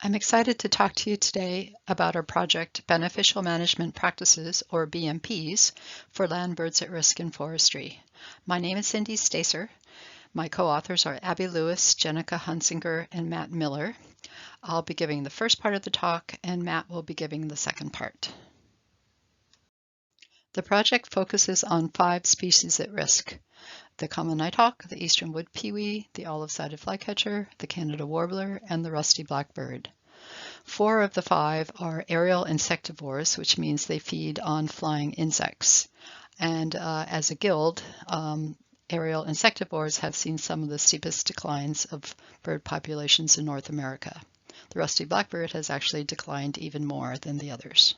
I'm excited to talk to you today about our project Beneficial Management Practices, or BMPs, for Landbirds at Risk in Forestry. My name is Cindy Staicer. My co-authors are Abby Lewis, Jennika Hunsinger, and Matt Miller. I'll be giving the first part of the talk, and Matt will be giving the second part. The project focuses on 5 species at risk: the common nighthawk, the eastern wood pewee, the olive-sided flycatcher, the Canada warbler, and the rusty blackbird. 4 of the 5 are aerial insectivores, which means they feed on flying insects. And as a guild, aerial insectivores have seen some of the steepest declines of bird populations in North America. The rusty blackbird has actually declined even more than the others.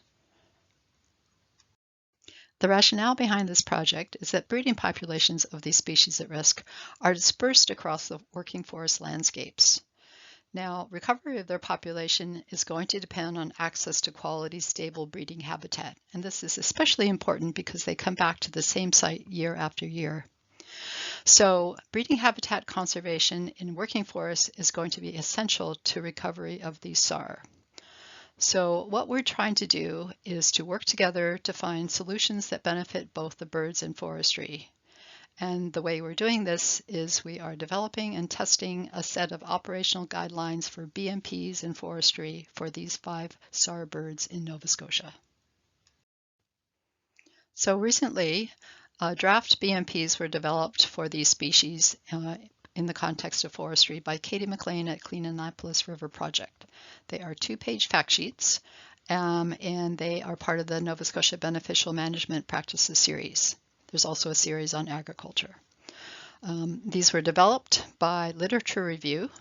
The rationale behind this project is that breeding populations of these species at risk are dispersed across the working forest landscapes. Now, recovery of their population is going to depend on access to quality, stable breeding habitat, and this is especially important because they come back to the same site year after year. So, breeding habitat conservation in working forests is going to be essential to recovery of these SAR. So what we're trying to do is to work together to find solutions that benefit both the birds and forestry. And the way we're doing this is we are developing and testing a set of operational guidelines for BMPs in forestry for these 5 SAR birds in Nova Scotia. So recently, draft BMPs were developed for these species in the context of forestry by Katie McLean at Clean Annapolis River Project. They are 2-page fact sheets, and they are part of the Nova Scotia Beneficial Management Practices series. There's also a series on agriculture. These were developed by Literature Review,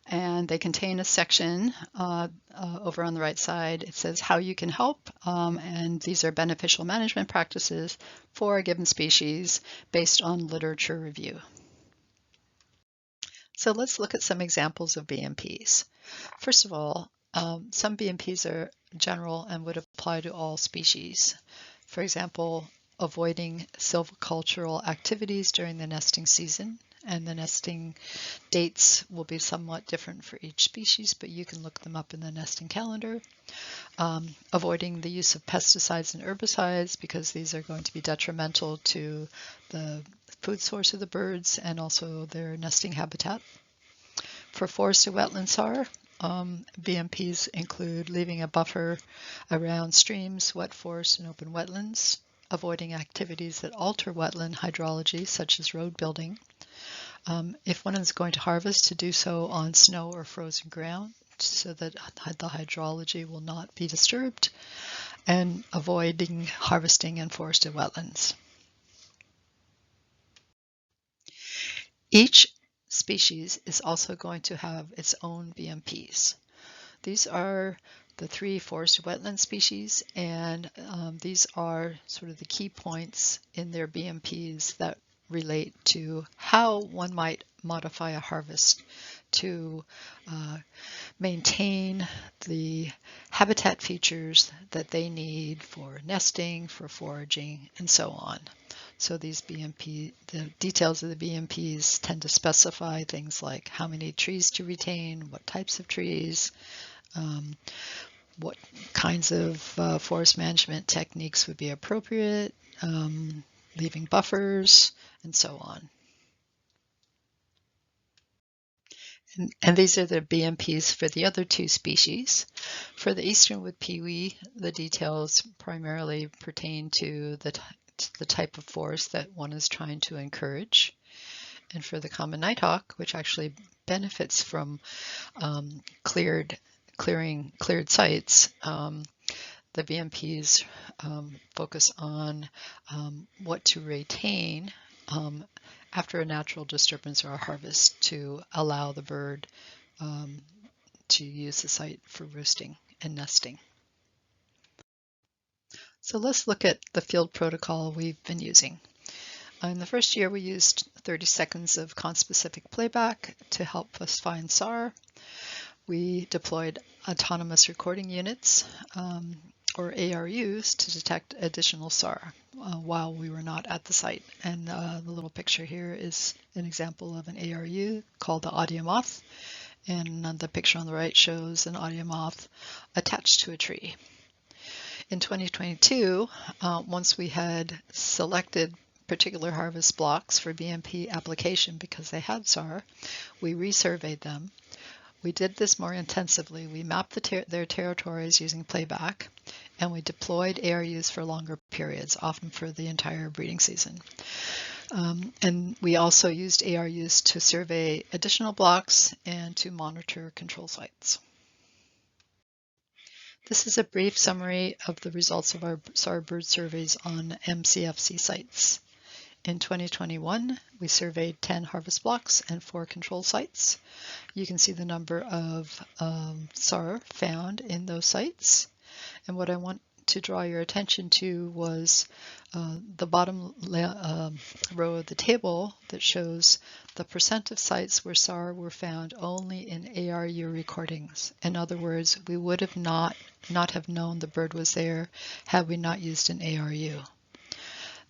and they contain a section over on the right side. It says how you can help, and these are beneficial management practices for a given species based on literature review. So let's look at some examples of BMPs. First of all, some BMPs are general and would apply to all species. For example, avoiding silvicultural activities during the nesting season, and the nesting dates will be somewhat different for each species, but you can look them up in the nesting calendar. Avoiding the use of pesticides and herbicides because these are going to be detrimental to the food source of the birds and also their nesting habitat. For forest to wetland SAR, BMPs include leaving a buffer around streams, wet forests, and open wetlands, avoiding activities that alter wetland hydrology, such as road building. If one is going to harvest, to do so on snow or frozen ground so that the hydrology will not be disturbed, and avoiding harvesting in forested wetlands. Each species is also going to have its own BMPs. These are the 3 forested wetland species, and these are sort of the key points in their BMPs that relate to how one might modify a harvest to maintain the habitat features that they need for nesting, for foraging, and so on. So these BMP, the details of the BMPs tend to specify things like how many trees to retain, what types of trees, what kinds of forest management techniques would be appropriate, leaving buffers, and so on. And these are the BMPs for the other 2 species. For the eastern wood pewee, the details primarily pertain to the type of forest that one is trying to encourage. And for the common nighthawk, which actually benefits from cleared sites, the BMPs focus on what to retain after a natural disturbance or a harvest to allow the bird to use the site for roosting and nesting. So let's look at the field protocol we've been using. In the first year, we used 30 seconds of conspecific playback to help us find SAR. We deployed autonomous recording units, or ARUs, to detect additional SAR while we were not at the site. And the little picture here is an example of an ARU called the Audio Moth. And the picture on the right shows an audio moth attached to a tree. In 2022, once we had selected particular harvest blocks for BMP application because they had SAR, we resurveyed them. We did this more intensively. We mapped their territories using playback, and we deployed ARUs for longer periods, often for the entire breeding season. And we also used ARUs to survey additional blocks and to monitor control sites. This is a brief summary of the results of our SAR bird surveys on MCFC sites. In 2021, we surveyed 10 harvest blocks and 4 control sites. You can see the number of SAR found in those sites. And what I want to draw your attention to was the bottom row of the table that shows the percent of sites where SAR were found only in ARU recordings. In other words, we would have not have known the bird was there had we not used an ARU.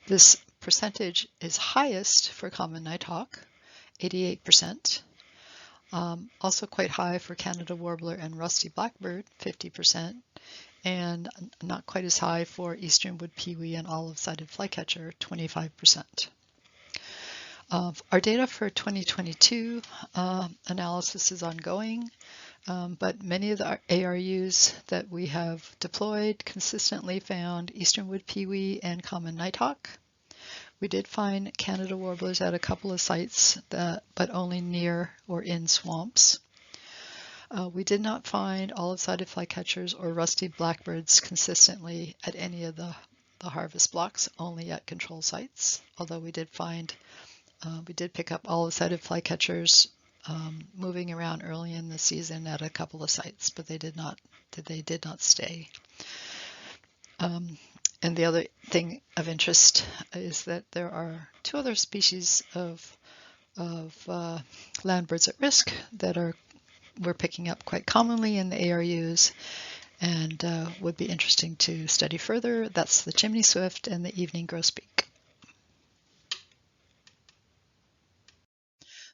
This percentage is highest for common nighthawk, 88%. Also quite high for Canada warbler and rusty blackbird, 50%. And not quite as high for eastern wood pewee and olive-sided flycatcher, 25%. Our data for 2022 analysis is ongoing, but many of the ARUs that we have deployed consistently found eastern wood pewee and common nighthawk. We did find Canada warblers at a couple of sites, but only near or in swamps. We did not find olive-sided flycatchers or rusty blackbirds consistently at any of the harvest blocks, only at control sites. Although we did pick up olive-sided flycatchers moving around early in the season at a couple of sites, but they did not stay. And the other thing of interest is that there are 2 other species of landbirds at risk that we're picking up quite commonly in the ARUs and would be interesting to study further. That's the chimney swift and the evening grosbeak.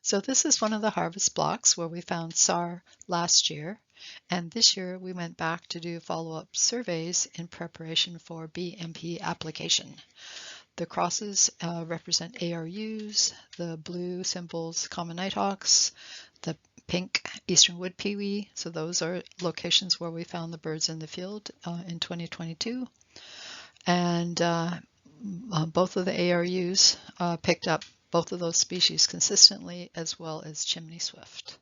So this is one of the harvest blocks where we found SAR last year, and this year we went back to do follow-up surveys in preparation for BMP application. The crosses represent ARUs, the blue symbols common nighthawks, the pink eastern wood pewee, so those are locations where we found the birds in the field in 2022. And both of the ARUs picked up both of those species consistently, as well as chimney swift.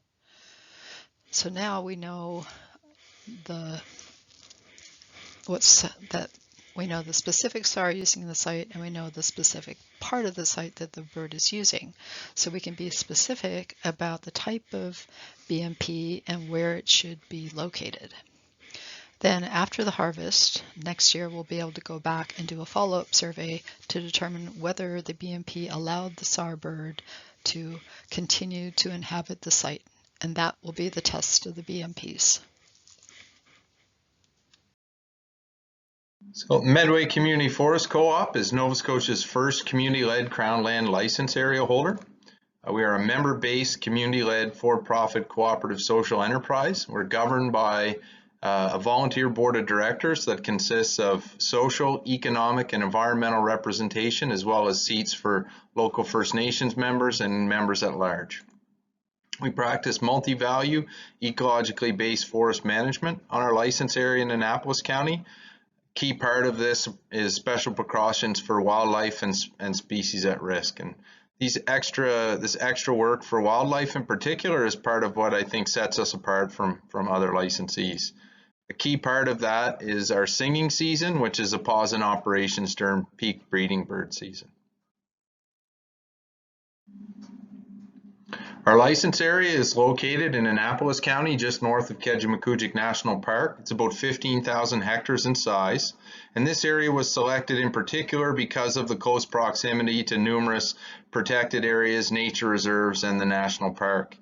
So now we know we know the specific SAR using the site, and we know the specific part of the site that the bird is using. So we can be specific about the type of BMP and where it should be located. Then after the harvest, next year we'll be able to go back and do a follow-up survey to determine whether the BMP allowed the SAR bird to continue to inhabit the site. And that will be the test of the BMPs. So Medway Community Forest Co-op is Nova Scotia's first community-led Crown Land license area holder. We are a member-based, community-led, for-profit cooperative social enterprise. We're governed by a volunteer board of directors that consists of social, economic, and environmental representation, as well as seats for local First Nations members and members at large. We practice multi-value, ecologically based forest management on our license area in Annapolis County. Key part of this is special precautions for wildlife and species at risk. And this extra work for wildlife in particular is part of what I think sets us apart from other licensees. A key part of that is our singing season, which is a pause in operations during peak breeding bird season. Our license area is located in Annapolis County, just north of Kejimkujik National Park. It's about 15,000 hectares in size. And this area was selected in particular because of the close proximity to numerous protected areas, nature reserves, and the national park.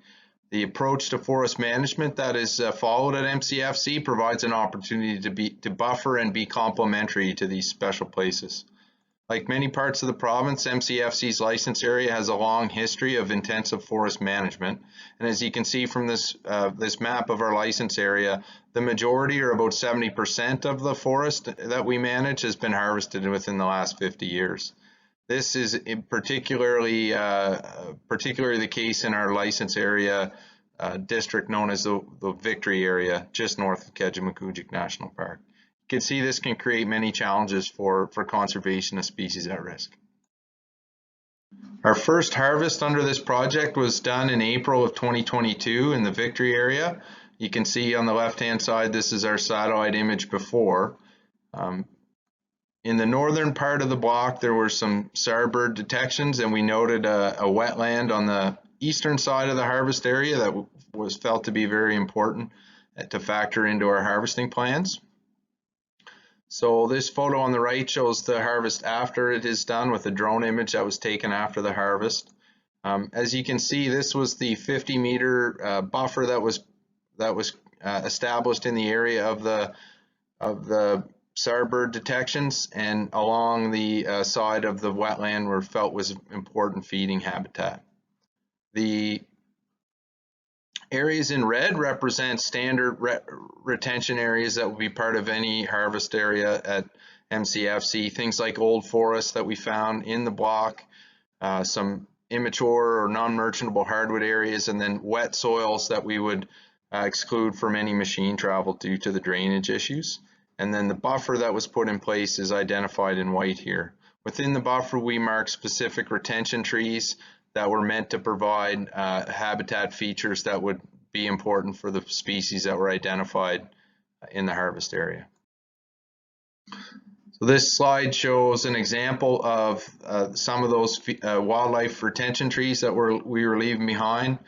The approach to forest management that is followed at MCFC provides an opportunity to buffer and be complementary to these special places. Like many parts of the province, MCFC's license area has a long history of intensive forest management. And as you can see from this map of our license area, the majority, or about 70% of the forest that we manage, has been harvested within the last 50 years. This is particularly the case in our license area district known as the Victory area, just north of Kejimkujik National Park. You can see this can create many challenges for conservation of species at risk. Our first harvest under this project was done in April of 2022 in the Victory area. You can see on the left-hand side, this is our satellite image before. In the northern part of the block, there were some sow-bird detections, and we noted a wetland on the eastern side of the harvest area that was felt to be very important to factor into our harvesting plans. So this photo on the right shows the harvest after it is done with a drone image that was taken after the harvest. As you can see, this was the 50-meter buffer that was established in the area of the sow-bird detections, and along the side of the wetland were felt was important feeding habitat. The areas in red represent standard retention areas that will be part of any harvest area at MCFC. Things like old forests that we found in the block, some immature or non-merchantable hardwood areas, and then wet soils that we would exclude from any machine travel due to the drainage issues. And then the buffer that was put in place is identified in white here. Within the buffer, we mark specific retention trees that were meant to provide habitat features that would be important for the species that were identified in the harvest area. So this slide shows an example of some of those wildlife retention trees that we were leaving behind.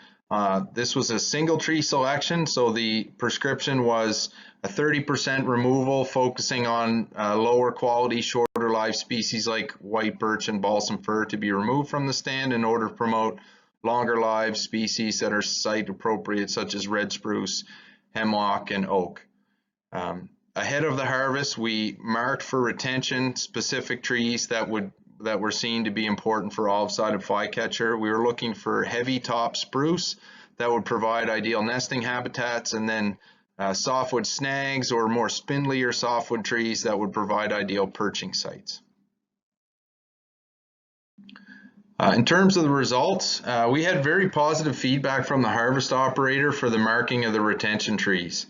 This was a single tree selection, so the prescription was a 30% removal, focusing on lower quality, shorter life species like white birch and balsam fir to be removed from the stand in order to promote longer live species that are site appropriate, such as red spruce, hemlock, and oak. Ahead of the harvest, we marked for retention specific trees that were seen to be important for olive-sided flycatcher. We were looking for heavy top spruce that would provide ideal nesting habitats, and then softwood snags or more spindly or softwood trees that would provide ideal perching sites. In terms of the results, we had very positive feedback from the harvest operator for the marking of the retention trees.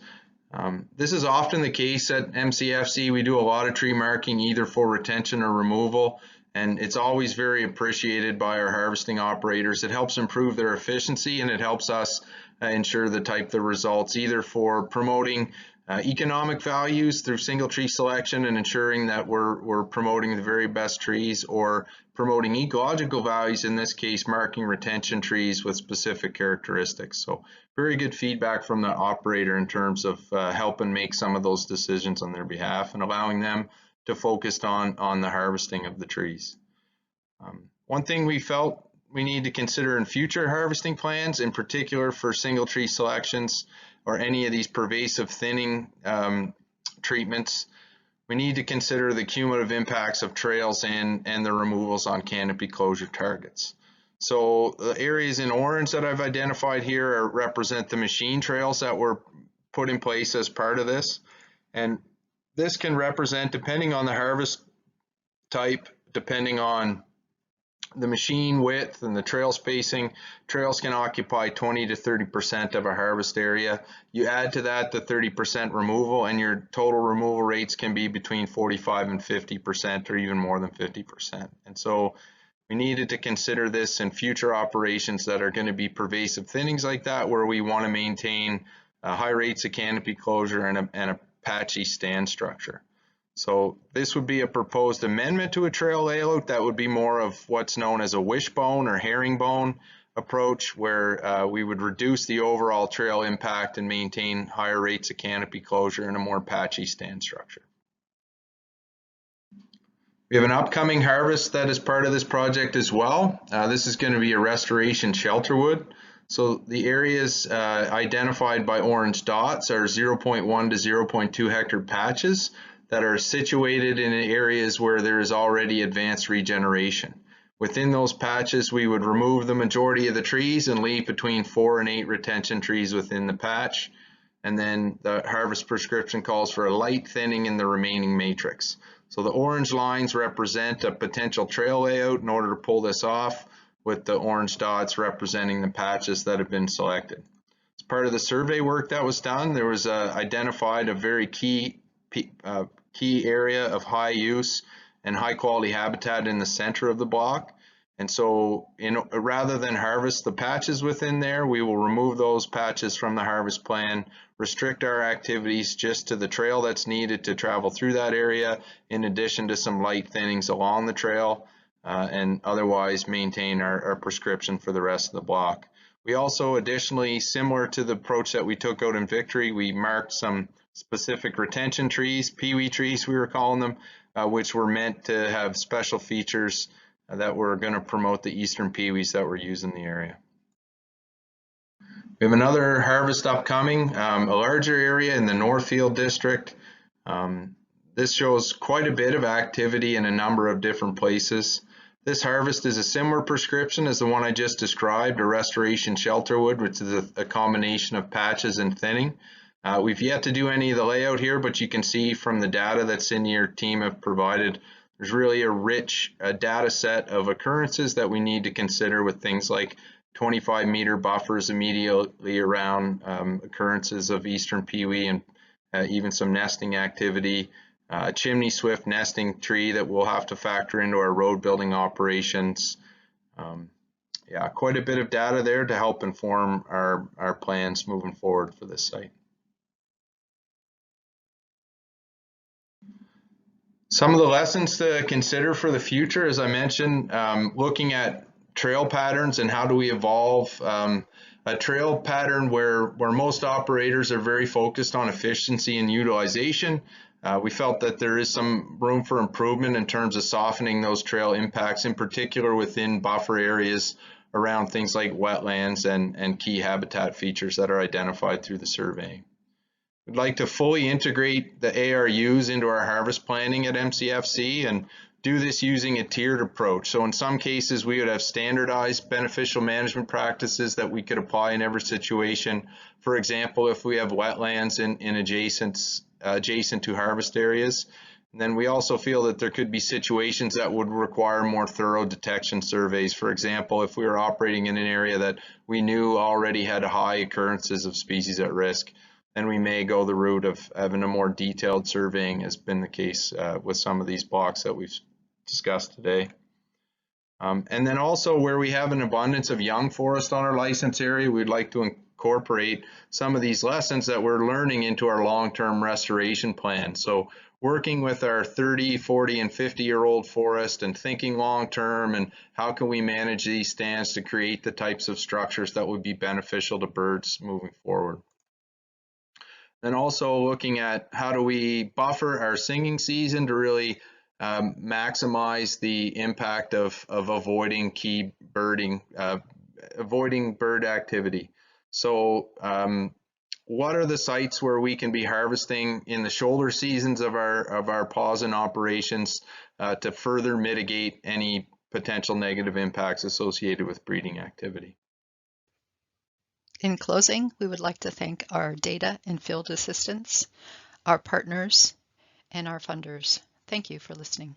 This is often the case at MCFC. We do a lot of tree marking either for retention or removal, and it's always very appreciated by our harvesting operators. It helps improve their efficiency, and it helps us ensure the type of results, either for promoting economic values through single tree selection and ensuring that we're promoting the very best trees, or promoting ecological values, in this case marking retention trees with specific characteristics. So very good feedback from the operator in terms of helping make some of those decisions on their behalf and allowing them to focus on the harvesting of the trees. One thing we felt we need to consider in future harvesting plans, in particular for single tree selections or any of these pervasive thinning treatments, we need to consider the cumulative impacts of trails and the removals on canopy closure targets. So the areas in orange that I've identified here represent the machine trails that were put in place as part of this. And this can represent, depending on the harvest type, depending on the machine width and the trail spacing, trails can occupy 20 to 30% of a harvest area. You add to that the 30% removal, and your total removal rates can be between 45 and 50%, or even more than 50%. And so we needed to consider this in future operations that are going to be pervasive thinnings like that, where we want to maintain high rates of canopy closure and a patchy stand structure. So this would be a proposed amendment to a trail layout that would be more of what's known as a wishbone or herringbone approach, where we would reduce the overall trail impact and maintain higher rates of canopy closure and a more patchy stand structure. We have an upcoming harvest that is part of this project as well. This is going to be a restoration shelterwood. So the areas identified by orange dots are 0.1 to 0.2 hectare patches that are situated in areas where there is already advanced regeneration. Within those patches, we would remove the majority of the trees and leave between 4 and 8 retention trees within the patch. And then the harvest prescription calls for a light thinning in the remaining matrix. So the orange lines represent a potential trail layout in order to pull this off, with the orange dots representing the patches that have been selected. As part of the survey work that was done, there was identified a very key area of high use and high quality habitat in the center of the block. And so rather than harvest the patches within there, we will remove those patches from the harvest plan, restrict our activities just to the trail that's needed to travel through that area, in addition to some light thinnings along the trail, and otherwise maintain our prescription for the rest of the block. We also additionally, similar to the approach that we took out in Victory, we marked some specific retention trees, peewee trees we were calling them, which were meant to have special features that were going to promote the eastern peewees that were used in the area. We have another harvest upcoming, a larger area in the Northfield district. This shows quite a bit of activity in a number of different places. This harvest is a similar prescription as the one I just described, a restoration shelterwood, which is a combination of patches and thinning. We've yet to do any of the layout here, but you can see from the data that Cindy and your team have provided, there's really a rich data set of occurrences that we need to consider, with things like 25-meter buffers immediately around occurrences of eastern peewee and even some nesting activity, a chimney swift nesting tree that we'll have to factor into our road building operations. Yeah, quite a bit of data there to help inform our plans moving forward for this site. Some of the lessons to consider for the future, as I mentioned, looking at trail patterns and how do we evolve a trail pattern where most operators are very focused on efficiency and utilization. We felt that there is some room for improvement in terms of softening those trail impacts, in particular within buffer areas around things like wetlands and key habitat features that are identified through the surveying. We'd like to fully integrate the ARUs into our harvest planning at MCFC and do this using a tiered approach. So in some cases, we would have standardized beneficial management practices that we could apply in every situation. For example, if we have wetlands in adjacent to harvest areas. And then we also feel that there could be situations that would require more thorough detection surveys. For example, if we were operating in an area that we knew already had high occurrences of species at risk, then we may go the route of having a more detailed surveying, has been the case with some of these blocks that we've discussed today. And then also where we have an abundance of young forest on our license area, we'd like to incorporate some of these lessons that we're learning into our long-term restoration plan. So working with our 30, 40, and 50-year-old forest and thinking long-term, and how can we manage these stands to create the types of structures that would be beneficial to birds moving forward. Then also looking at how do we buffer our singing season to really maximize the impact of avoiding key birding, avoiding bird activity. So what are the sites where we can be harvesting in the shoulder seasons of our pause-in operations to further mitigate any potential negative impacts associated with breeding activity? In closing, we would like to thank our data and field assistants, our partners, and our funders. Thank you for listening.